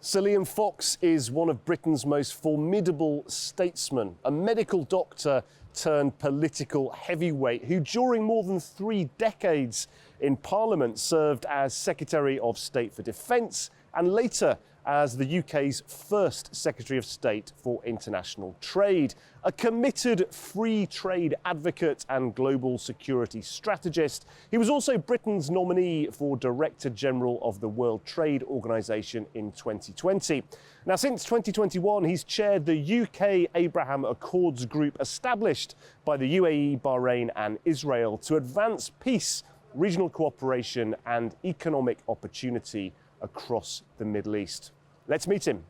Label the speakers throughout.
Speaker 1: Sir Liam Fox is one of Britain's most formidable statesmen, a medical doctor turned political heavyweight who during more than 3 decades in Parliament served as Secretary of State for Defence and later as the UK's first Secretary of State for International Trade. A committed free trade advocate and global security strategist, he was also Britain's nominee for Director General of the World Trade Organization in 2020. Now, since 2021, he's chaired the UK Abraham Accords group established by the UAE, Bahrain and Israel to advance peace, regional cooperation and economic opportunity across the Middle East. Let's meet him.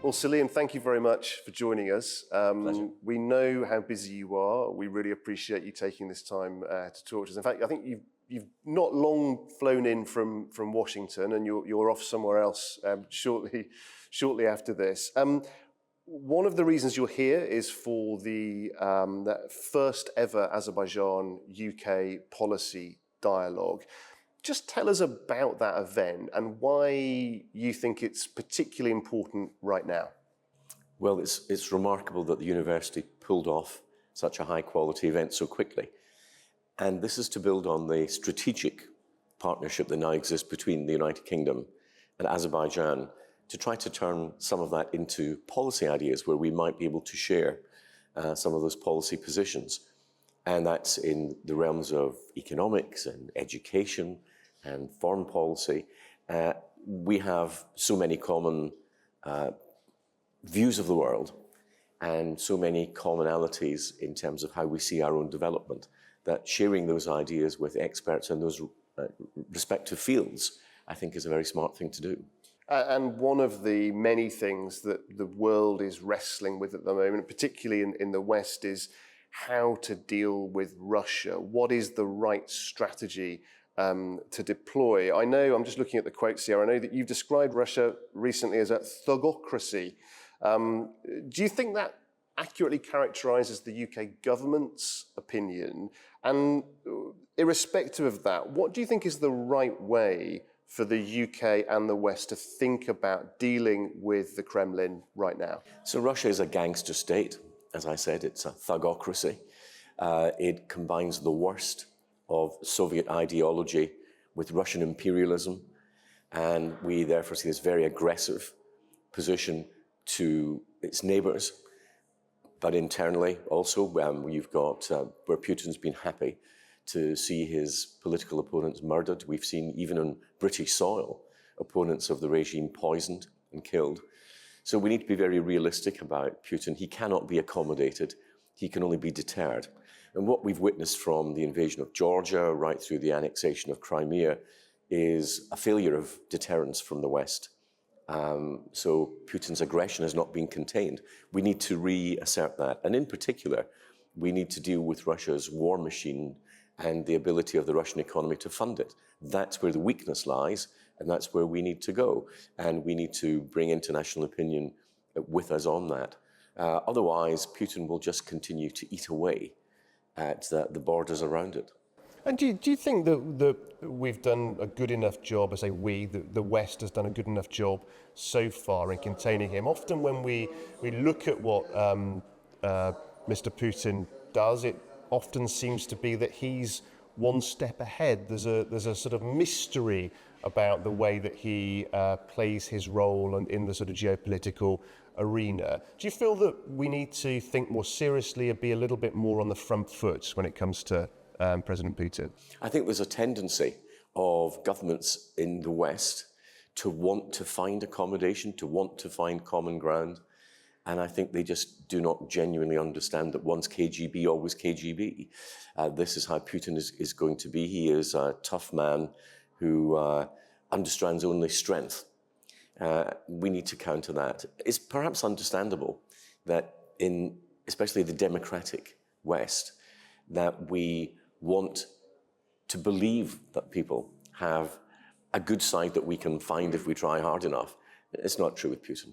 Speaker 1: Well, Sir Liam, thank you very much for joining us. We know how busy you are. We really appreciate you taking this time to talk to us. In fact, I think you've not long flown in from Washington, and you're off somewhere else shortly after this. One of the reasons you're here is for the first ever Azerbaijan-UK policy dialogue. Just tell us about that event and why you think it's particularly important right now.
Speaker 2: Well, it's remarkable that the university pulled off such a high-quality event so quickly. And this is to build on the strategic partnership that now exists between the United Kingdom and Azerbaijan to try to turn some of that into policy ideas where we might be able to share some of those policy positions. And that's in the realms of economics and education and foreign policy. We have so many common views of the world and so many commonalities in terms of how we see our own development, that sharing those ideas with experts in those respective fields, I think, is a very smart thing to do.
Speaker 1: And one of the many things that the world is wrestling with at the moment, particularly in the West, is how to deal with Russia. What is the right strategy to deploy? I know, I'm just looking at the quotes here, I know that you've described Russia recently as a thugocracy. Do you think that accurately characterises the UK government's opinion? And irrespective of that, what do you think is the right way for the UK and the West to think about dealing with the Kremlin right now?
Speaker 2: So Russia is a gangster state. As I said, it's a thugocracy. It combines the worst of Soviet ideology with Russian imperialism, and we therefore see this very aggressive position to its neighbours. But internally also, you've got where Putin's been happy to see his political opponents murdered. We've seen even on British soil, opponents of the regime poisoned and killed. So we need to be very realistic about Putin. He cannot be accommodated. He can only be deterred. And what we've witnessed from the invasion of Georgia right through the annexation of Crimea is a failure of deterrence from the West. So Putin's aggression has not been contained. We need to reassert that. And in particular, we need to deal with Russia's war machine and the ability of the Russian economy to fund it. That's where the weakness lies, and that's where we need to go. And we need to bring international opinion with us on that. Otherwise, Putin will just continue to eat away at the borders around it.
Speaker 1: And do you think that we've done a good enough job, I say we, the West has done a good enough job so far in containing him? Often when we look at what Mr. Putin does, it often seems to be that he's one step ahead. There's a sort of mystery about the way that he plays his role in the sort of geopolitical arena. Do you feel that we need to think more seriously and be a little bit more on the front foot when it comes to President Putin?
Speaker 2: I think there's a tendency of governments in the West to want to find accommodation, to want to find common ground. And I think they just do not genuinely understand that once KGB, always KGB. This is how Putin is going to be. He is a tough man who understands only strength. We need to counter that. It's perhaps understandable that in especially the democratic West, that we want to believe that people have a good side that we can find if we try hard enough. It's not true with Putin.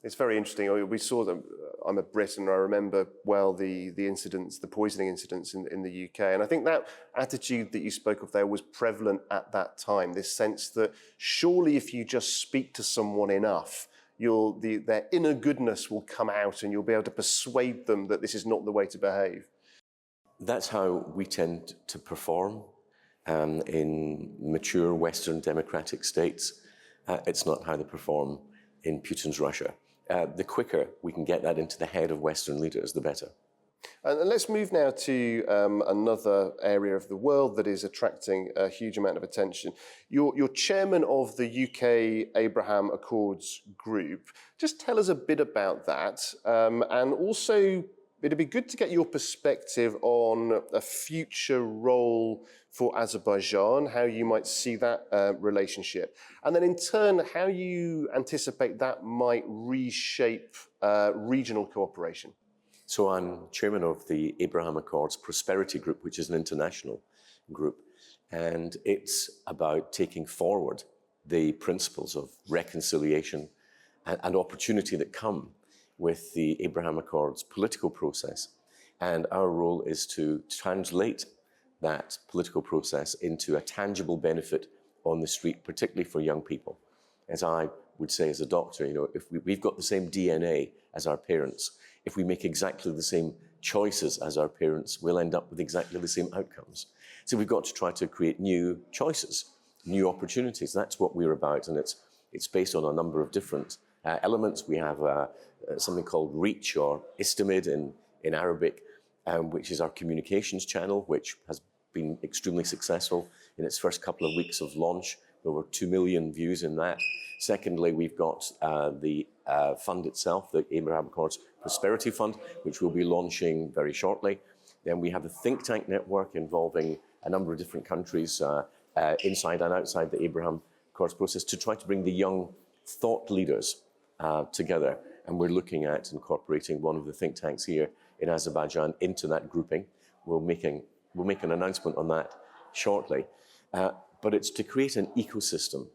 Speaker 1: It's very interesting. We saw them. I'm a Brit, and I remember well the incidents, the poisoning incidents in the UK. And I think that attitude that you spoke of there was prevalent at that time. This sense that surely, if you just speak to someone enough, their inner goodness will come out, and you'll be able to persuade them that this is not the way to behave.
Speaker 2: That's how we tend to perform in mature Western democratic states. It's not how they perform in Putin's Russia. The quicker we can get that into the head of Western leaders, the better.
Speaker 1: And let's move now to another area of the world that is attracting a huge amount of attention. You're chairman of the UK Abraham Accords group. Just tell us a bit about that. And also, it'd be good to get your perspective on a future role for Azerbaijan, how you might see that relationship. And then in turn, how you anticipate that might reshape regional cooperation.
Speaker 2: So I'm chairman of the Abraham Accords Prosperity Group, which is an international group. And it's about taking forward the principles of reconciliation and opportunity that come with the Abraham Accords political process. And our role is to translate that political process into a tangible benefit on the street, particularly for young people. As I would say as a doctor, if we've got the same DNA as our parents, if we make exactly the same choices as our parents, we'll end up with exactly the same outcomes. So we've got to try to create new choices, new opportunities. That's what we're about, and it's based on a number of different elements. We have something called REACH, or Istamid in Arabic, which is our communications channel, which has been extremely successful in its first couple of weeks of launch. Over 2 million views in that. Secondly, we've got the fund itself, the Abraham Accords Prosperity Fund, which we'll be launching very shortly. Then we have a think tank network involving a number of different countries inside and outside the Abraham Accords process to try to bring the young thought leaders together. And we're looking at incorporating one of the think tanks here in Azerbaijan into that grouping. We'll make an announcement on that shortly. But it's to create an ecosystem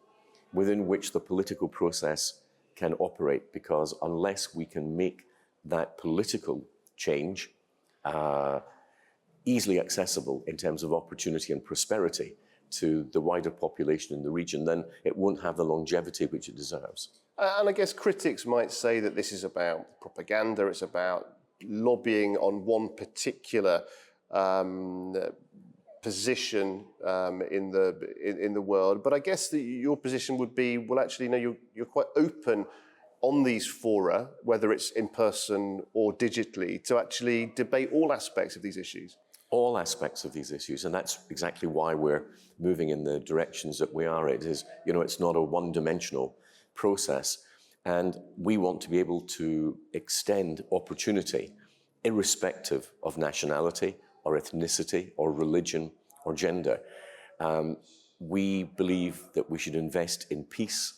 Speaker 2: within which the political process can operate, because unless we can make that political change easily accessible in terms of opportunity and prosperity to the wider population in the region, then it won't have the longevity which it deserves.
Speaker 1: And I guess critics might say that this is about propaganda, it's about lobbying on one particular position in the world. But I guess your position would be, well, actually, no, you're quite open on these fora, whether it's in person or digitally, to actually debate all aspects of these issues.
Speaker 2: All aspects of these issues, and that's exactly why we're moving in the directions that we are. It is, it's not a one-dimensional process, and we want to be able to extend opportunity irrespective of nationality or ethnicity or religion or gender. We believe that we should invest in peace,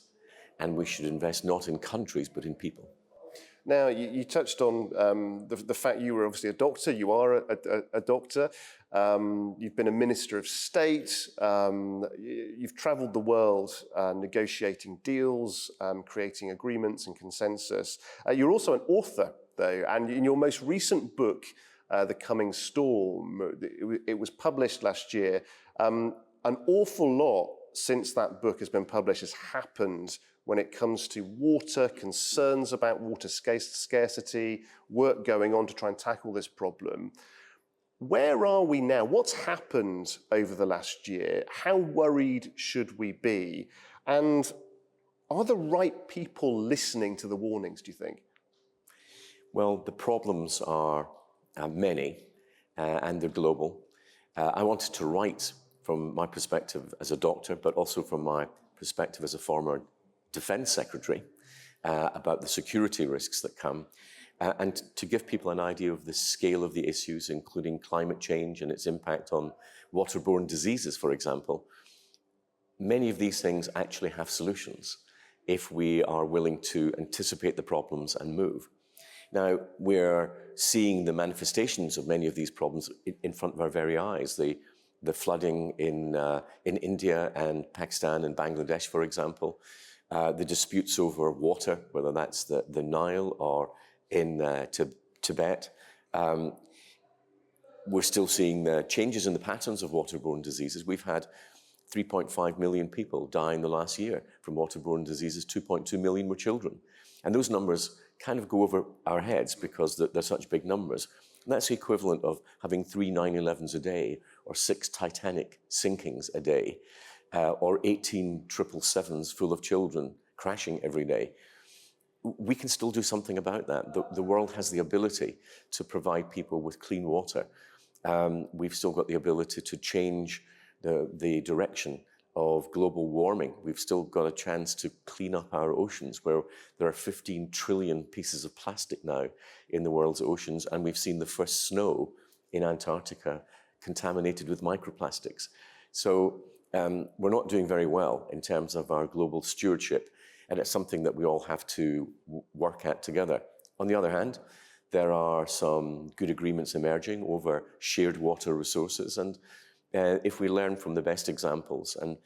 Speaker 2: and we should invest not in countries but in people.
Speaker 1: Now, you touched on the fact you were obviously a doctor. You are a doctor. You've been a minister of state. You've travelled the world negotiating deals, creating agreements and consensus. You're also an author, though, and in your most recent book, The Coming Storm, it was published last year. An awful lot since that book has been published has happened when it comes to water, concerns about water scarcity, work going on to try and tackle this problem. Where are we now? What's happened over the last year? How worried should we be? And are the right people listening to the warnings, do you think?
Speaker 2: Well, the problems are many, and they're global. I wanted to write from my perspective as a doctor, but also from my perspective as a former Defense Secretary, about the security risks that come, and to give people an idea of the scale of the issues, including climate change and its impact on waterborne diseases, for example. Many of these things actually have solutions if we are willing to anticipate the problems and move. Now, we're seeing the manifestations of many of these problems in front of our very eyes. The the flooding in India and Pakistan and Bangladesh, for example, the disputes over water, whether that's the Nile or in Tibet. We're still seeing the changes in the patterns of waterborne diseases. We've had 3.5 million people die in the last year from waterborne diseases. 2.2 million were children. And those numbers kind of go over our heads because they're such big numbers. And that's the equivalent of having 3 9/11s a day, or 6 Titanic sinkings a day, or 18 777s full of children crashing every day. We can still do something about that. The world has the ability to provide people with clean water. We've still got the ability to change the direction of global warming. We've still got a chance to clean up our oceans, where there are 15 trillion pieces of plastic now in the world's oceans, and we've seen the first snow in Antarctica contaminated with microplastics. So we're not doing very well in terms of our global stewardship, and it's something that we all have to work at together. On the other hand, there are some good agreements emerging over shared water resources, and if we learn from the best examples, and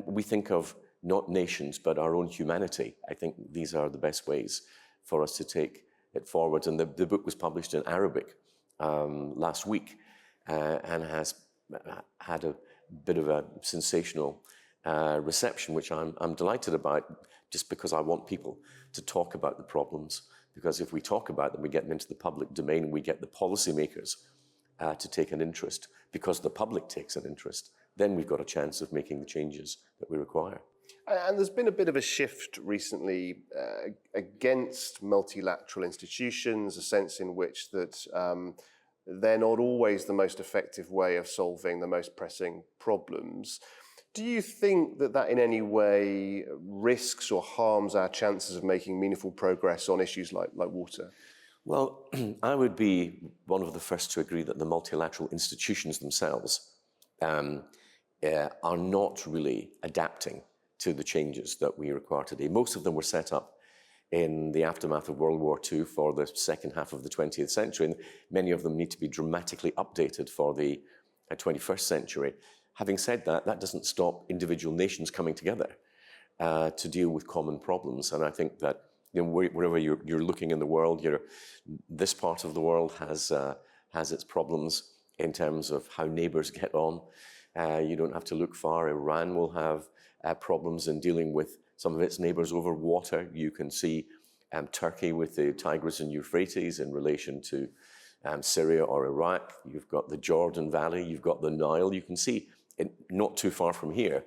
Speaker 2: we think of not nations, but our own humanity, I think these are the best ways for us to take it forward. And the book was published in Arabic last week, and has had a bit of a sensational reception, which I'm delighted about, just because I want people to talk about the problems. Because if we talk about them, we get them into the public domain, and we get the policymakers to take an interest. Because the public takes an interest, then we've got a chance of making the changes that we require.
Speaker 1: And there's been a bit of a shift recently against multilateral institutions, a sense in which that they're not always the most effective way of solving the most pressing problems. Do you think that in any way risks or harms our chances of making meaningful progress on issues like water?
Speaker 2: Well, I would be one of the first to agree that the multilateral institutions themselves are not really adapting to the changes that we require today. Most of them were set up in the aftermath of World War II for the second half of the 20th century, and many of them need to be dramatically updated for the 21st century. Having said that, that doesn't stop individual nations coming together to deal with common problems. And I think that wherever you're looking in the world, this part of the world has its problems in terms of how neighbors get on. You don't have to look far. Iran will have problems in dealing with some of its neighbors over water. You can see Turkey with the Tigris and Euphrates in relation to Syria or Iraq. You've got the Jordan Valley. You've got the Nile. You can see not too far from here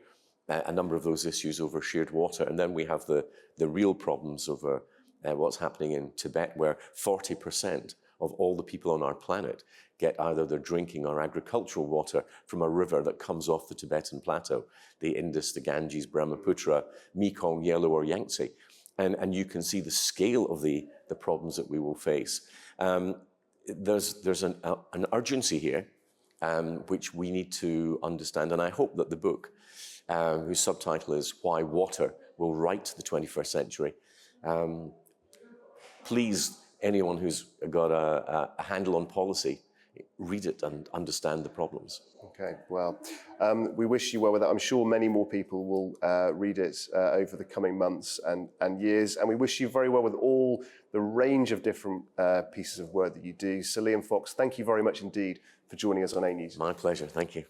Speaker 2: a number of those issues over shared water. And then we have the real problems over what's happening in Tibet, where 40% of all the people on our planet get either their drinking or agricultural water from a river that comes off the Tibetan plateau, the Indus, the Ganges, Brahmaputra, Mekong, Yellow, or Yangtze. And you can see the scale of the problems that we will face. There's an urgency here, which we need to understand. And I hope that the book, whose subtitle is Why Water Will Right the 21st Century, please, anyone who's got a handle on policy, read it and understand the problems.
Speaker 1: Okay, well, we wish you well with that. I'm sure many more people will read it over the coming months and years, and we wish you very well with all the range of different pieces of work that you do. Sir Liam Fox, thank you very much indeed for joining us on AnewZ.
Speaker 2: My pleasure, thank you.